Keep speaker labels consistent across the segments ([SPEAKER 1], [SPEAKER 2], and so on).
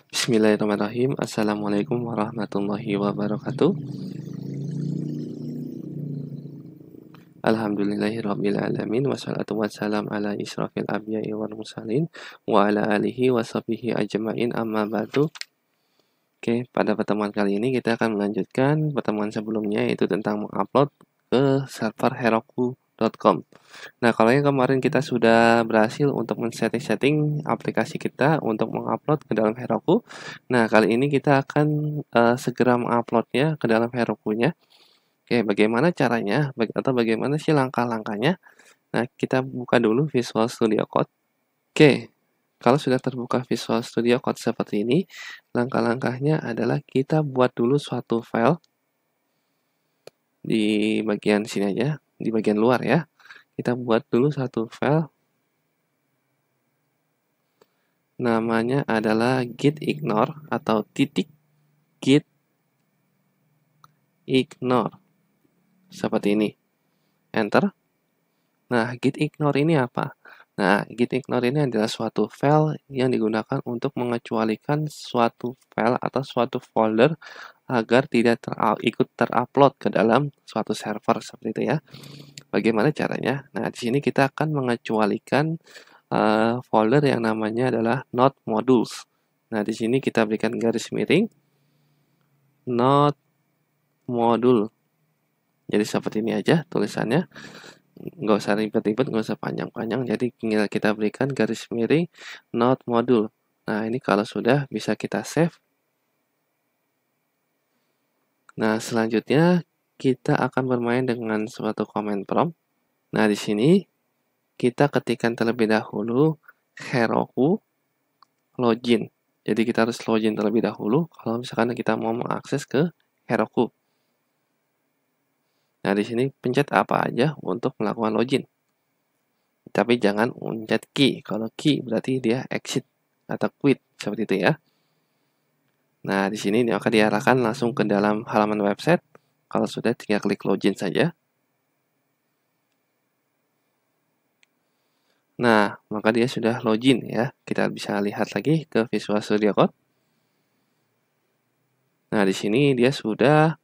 [SPEAKER 1] Bismillahirrahmanirrahim. Assalamualaikum warahmatullahi wabarakatuh. Alhamdulillahirabbil alamin wassalatu wassalam ala isyrafil anbiya'i wal mursalin wa ala alihi washabihi ajmain amma ba'du. Oke, pada pertemuan kali ini kita akan melanjutkan pertemuan sebelumnya, yaitu tentang mengupload ke server heroku.com. Nah, kalau yang kemarin kita sudah berhasil untuk men-setting aplikasi kita untuk mengupload ke dalam Heroku. Nah, kali ini kita akan segera menguploadnya ke dalam Herokunya. Oke, bagaimana caranya atau bagaimana sih langkah-langkahnya? Nah, kita buka dulu Visual Studio Code. Oke, kalau sudah terbuka Visual Studio Code seperti ini, langkah-langkahnya adalah kita buat dulu suatu file di bagian sini aja, di bagian luar ya. Kita buat dulu satu file, namanya adalah git-ignore atau titik git-ignore seperti ini. Enter. Nah, git-ignore ini apa? Nah, git-ignore ini adalah suatu file yang digunakan untuk mengecualikan suatu file atau suatu folder agar tidak ikut terupload ke dalam suatu server seperti itu ya. Bagaimana caranya? Nah, di sini kita akan mengecualikan folder yang namanya adalah node modules. Nah, di sini kita berikan garis miring node module. Jadi seperti ini aja tulisannya. Nggak usah ribet-ribet, nggak usah panjang-panjang. Jadi tinggal kita berikan garis miring node module. Nah, ini kalau sudah bisa kita save. Nah, selanjutnya kita akan bermain dengan suatu command prompt. Nah, di sini kita ketikkan terlebih dahulu Heroku login. Jadi kita harus login terlebih dahulu kalau misalkan kita mau mengakses ke Heroku. Nah, di sini pencet apa aja untuk melakukan login. Tapi jangan pencet key. Kalau key berarti dia exit atau quit seperti itu ya. Nah, di sini maka diarahkan langsung ke dalam halaman website. Kalau sudah tinggal klik login saja. Nah, maka dia sudah login ya. Kita bisa lihat lagi ke Visual Studio Code. Nah, di sini dia sudah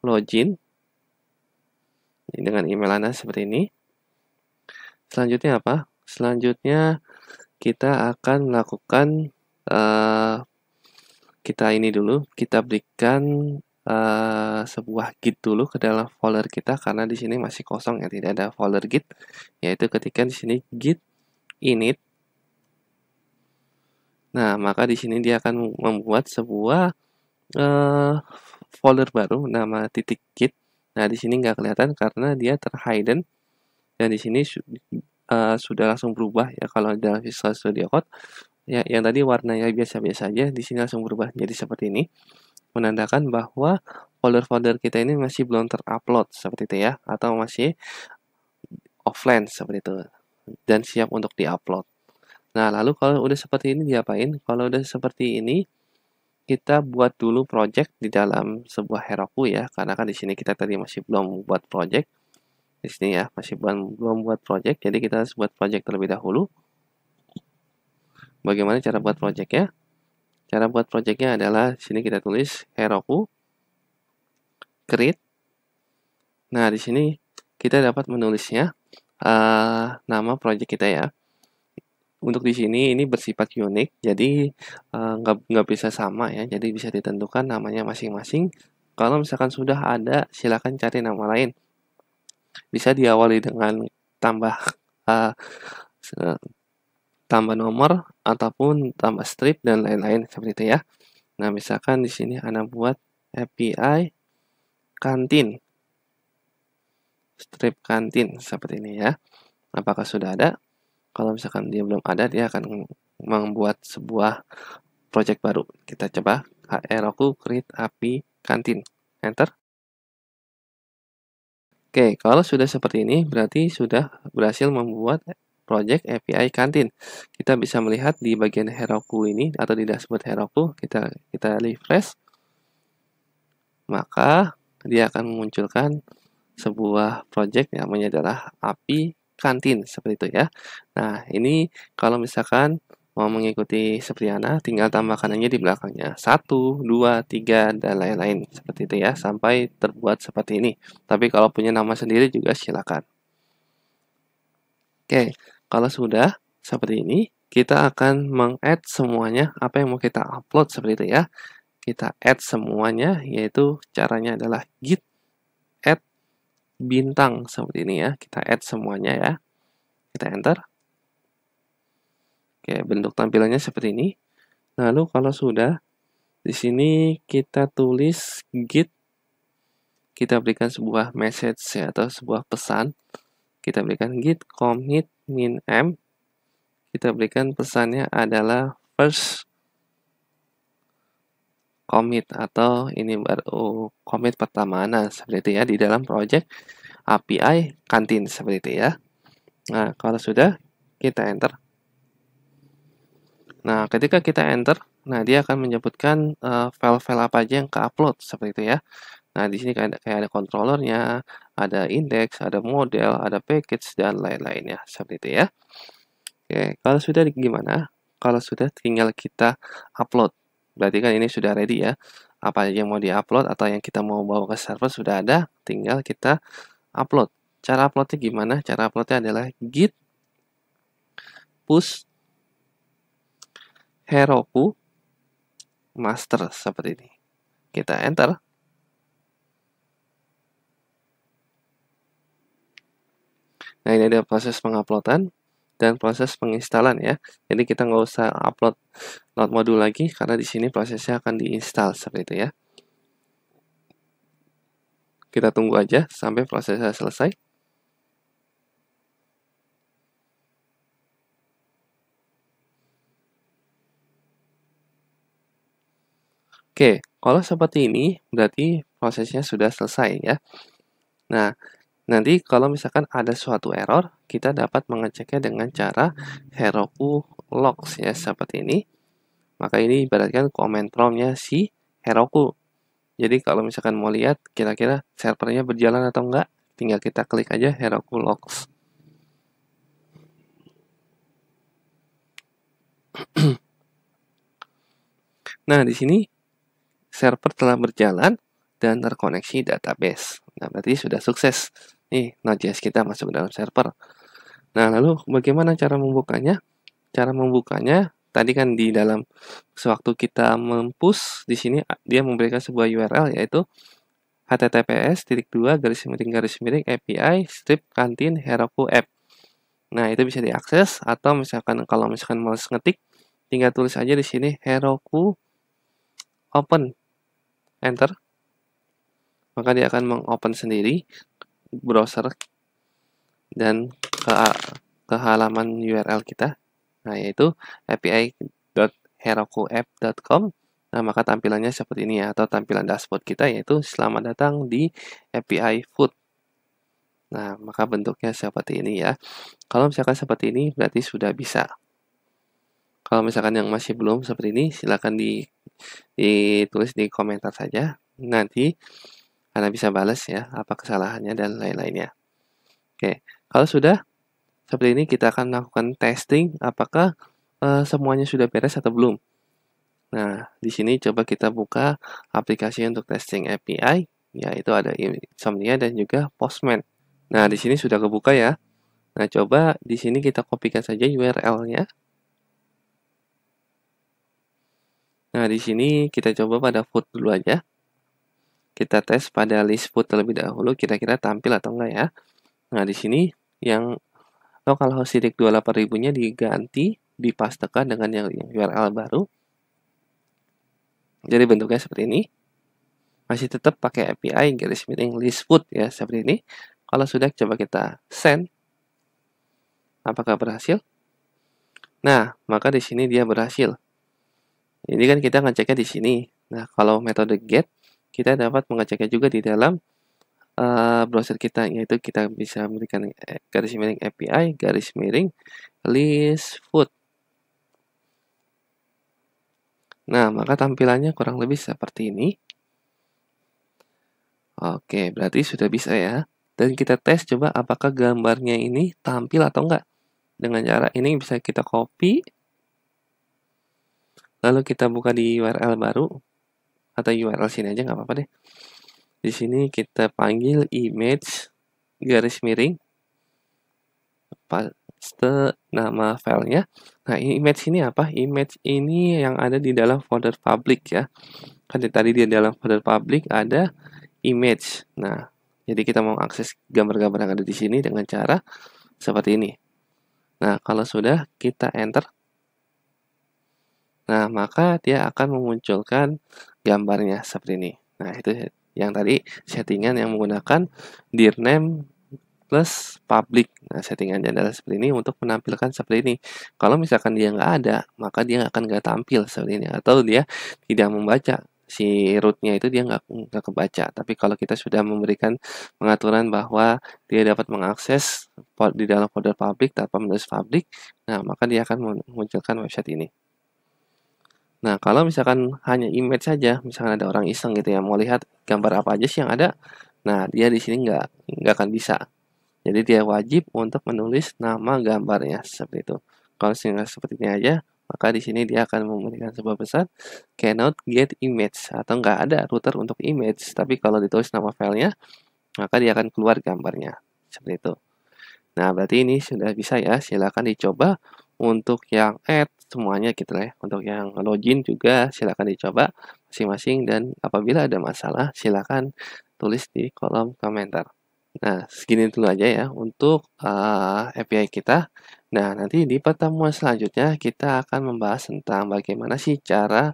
[SPEAKER 1] login dengan email Anda seperti ini. Selanjutnya apa? Selanjutnya kita akan melakukan kita ini dulu, kita berikan sebuah git dulu ke dalam folder kita karena di sini masih kosong ya, tidak ada folder git, yaitu ketika di sini git init. Nah, maka di sini dia akan membuat sebuah folder baru nama titik git. Nah, di sini nggak kelihatan karena dia terhidden dan di sini sudah langsung berubah ya kalau dalam Visual Studio Code. Ya, yang tadi warnanya biasa-biasa aja, di sini langsung berubah jadi seperti ini. Menandakan bahwa folder-folder kita ini masih belum terupload seperti itu ya, atau masih offline seperti itu dan siap untuk diupload. Nah, lalu kalau udah seperti ini diapain? Kalau udah seperti ini, kita buat dulu project di dalam sebuah Heroku ya, karena kan di sini kita tadi masih belum buat project. Di sini ya, masih belum buat project, jadi kita harus buat project terlebih dahulu. Bagaimana cara buat projectnya? Cara buat projectnya adalah di sini kita tulis Heroku create. Nah, di sini kita dapat menulisnya nama project kita ya. Untuk di sini ini bersifat unik, jadi nggak bisa sama ya. Jadi bisa ditentukan namanya masing-masing. Kalau misalkan sudah ada, silakan cari nama lain. Bisa diawali dengan tambah nomor ataupun tambah strip dan lain-lain seperti itu ya. Nah, misalkan di sini Anda buat API kantin, strip kantin seperti ini ya. Apakah sudah ada? Kalau misalkan dia belum ada, dia akan membuat sebuah project baru. Kita coba Heroku create API kantin. Enter. Oke, kalau sudah seperti ini, berarti sudah berhasil membuat project API kantin. Kita bisa melihat di bagian Heroku ini atau di dashboard Heroku, kita refresh. Maka dia akan memunculkan sebuah project yang namanya adalah API kantin seperti itu ya. Nah, ini kalau misalkan Mau mengikuti Sepriana, tinggal tambahkan aja di belakangnya. 1, 2, 3, dan lain-lain. Seperti itu ya, sampai terbuat seperti ini. Tapi kalau punya nama sendiri juga silakan. Oke, kalau sudah seperti ini, kita akan meng-add semuanya, apa yang mau kita upload seperti itu ya. Kita add semuanya, yaitu caranya adalah git add bintang seperti ini ya. Kita add semuanya ya. Kita enter. Oke, bentuk tampilannya seperti ini. Lalu kalau sudah, di sini kita tulis git, kita berikan sebuah message ya, atau sebuah pesan. Kita berikan git commit min m. Kita berikan pesannya adalah first commit, atau ini baru commit pertama. Nah, seperti itu ya, di dalam project API kantin seperti itu ya. Nah, kalau sudah, kita enter. Nah, ketika kita enter, nah dia akan menyebutkan file-file apa aja yang ke-upload seperti itu ya. Nah, di sini kayak ada controllernya, ada index, ada model, ada package, dan lain-lainnya seperti itu ya. Oke, kalau sudah gimana? Kalau sudah tinggal kita upload. Berarti kan ini sudah ready ya. Apa aja yang mau di-upload atau yang kita mau bawa ke server sudah ada, tinggal kita upload. Cara uploadnya gimana? Cara uploadnya adalah git push Heroku master seperti ini. Kita enter. Nah, ini ada proses penguploadan dan proses penginstalan ya. Jadi kita nggak usah upload node modul lagi karena di sini prosesnya akan diinstal seperti itu ya. Kita tunggu aja sampai prosesnya selesai. Oke, kalau seperti ini berarti prosesnya sudah selesai ya. Nah, nanti kalau misalkan ada suatu error, kita dapat mengeceknya dengan cara Heroku logs ya, seperti ini. Maka ini ibaratkan command prompt-nya si Heroku. Jadi kalau misalkan mau lihat kira-kira servernya berjalan atau enggak, tinggal kita klik aja Heroku logs. Nah, di sini server telah berjalan dan terkoneksi database. Nah, berarti sudah sukses. Nih, Node.js kita masuk ke dalam server. Nah, lalu bagaimana cara membukanya? Cara membukanya tadi kan di dalam sewaktu kita mempush, di sini dia memberikan sebuah URL yaitu https://API strip kantin Heroku app. Nah, itu bisa diakses atau misalkan kalau misalkan mau ngetik, tinggal tulis aja di sini Heroku open, enter. Maka dia akan mengopen sendiri browser dan ke halaman URL kita. Nah, yaitu api.herokuapp.com. Nah, maka tampilannya seperti ini ya, atau tampilan dashboard kita yaitu selamat datang di API Food. Nah, maka bentuknya seperti ini ya. Kalau misalkan seperti ini berarti sudah bisa. Kalau misalkan yang masih belum seperti ini, silakan ditulis di komentar saja. Nanti Anda bisa balas ya apa kesalahannya dan lain-lainnya. Oke, kalau sudah seperti ini kita akan melakukan testing apakah semuanya sudah beres atau belum. Nah, di sini coba kita buka aplikasi untuk testing API, yaitu ada Insomnia dan juga Postman. Nah, di sini sudah kebuka ya. Nah, coba di sini kita kopikan saja URL-nya. Nah, di sini kita coba pada food dulu aja. Kita tes pada list food terlebih dahulu, kira-kira tampil atau enggak ya. Nah, di sini yang localhost 28.000-nya diganti, dipastekan dengan yang URL baru. Jadi bentuknya seperti ini. Masih tetap pakai API list food ya, seperti ini. Kalau sudah, coba kita send. Apakah berhasil? Nah, maka di sini dia berhasil. Ini kan kita ngeceknya di sini. Nah, kalau metode get, kita dapat mengeceknya juga di dalam browser kita, yaitu kita bisa memberikan garis miring API, garis miring list food. Nah, maka tampilannya kurang lebih seperti ini. Oke, berarti sudah bisa ya. Dan kita tes coba apakah gambarnya ini tampil atau enggak. Dengan cara ini bisa kita copy. Lalu kita buka di URL baru atau URL sini aja nggak apa-apa deh. Di sini kita panggil image garis miring paste nama filenya. Nah, image ini apa? Image ini yang ada di dalam folder public ya. Kan tadi di dalam folder public ada image. Nah, jadi kita mau akses gambar-gambar yang ada di sini dengan cara seperti ini. Nah, kalau sudah kita enter. Nah, maka dia akan memunculkan gambarnya seperti ini. Nah, itu yang tadi settingan yang menggunakan dirname plus public. Nah, settingannya adalah seperti ini untuk menampilkan seperti ini. Kalau misalkan dia nggak ada, maka dia akan nggak tampil seperti ini. Atau dia tidak membaca. Si rootnya itu dia nggak kebaca. Tapi kalau kita sudah memberikan pengaturan bahwa dia dapat mengakses di dalam folder public tanpa menulis public, nah maka dia akan memunculkan website ini. Nah, kalau misalkan hanya image saja, misalkan ada orang iseng gitu ya, mau lihat gambar apa aja sih yang ada, nah dia di sini nggak akan bisa. Jadi dia wajib untuk menulis nama gambarnya seperti itu. Kalau seperti ini aja, maka di sini dia akan memberikan sebuah pesan cannot get image atau nggak ada router untuk image. Tapi kalau ditulis nama filenya, maka dia akan keluar gambarnya seperti itu. Nah, berarti ini sudah bisa ya. Silakan dicoba untuk yang add semuanya gitu ya. Untuk yang login juga silakan dicoba masing-masing dan apabila ada masalah silakan tulis di kolom komentar. Nah, segini dulu aja ya untuk API kita. Nah, nanti di pertemuan selanjutnya kita akan membahas tentang bagaimana sih cara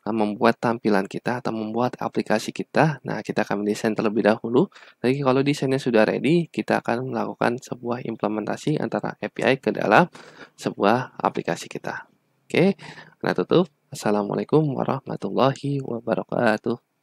[SPEAKER 1] membuat tampilan kita atau membuat aplikasi kita. Nah, kita akan mendesain terlebih dahulu. Jadi kalau desainnya sudah ready, kita akan melakukan sebuah implementasi antara API ke dalam sebuah aplikasi kita. Oke, nah tutup. Assalamualaikum warahmatullahi wabarakatuh.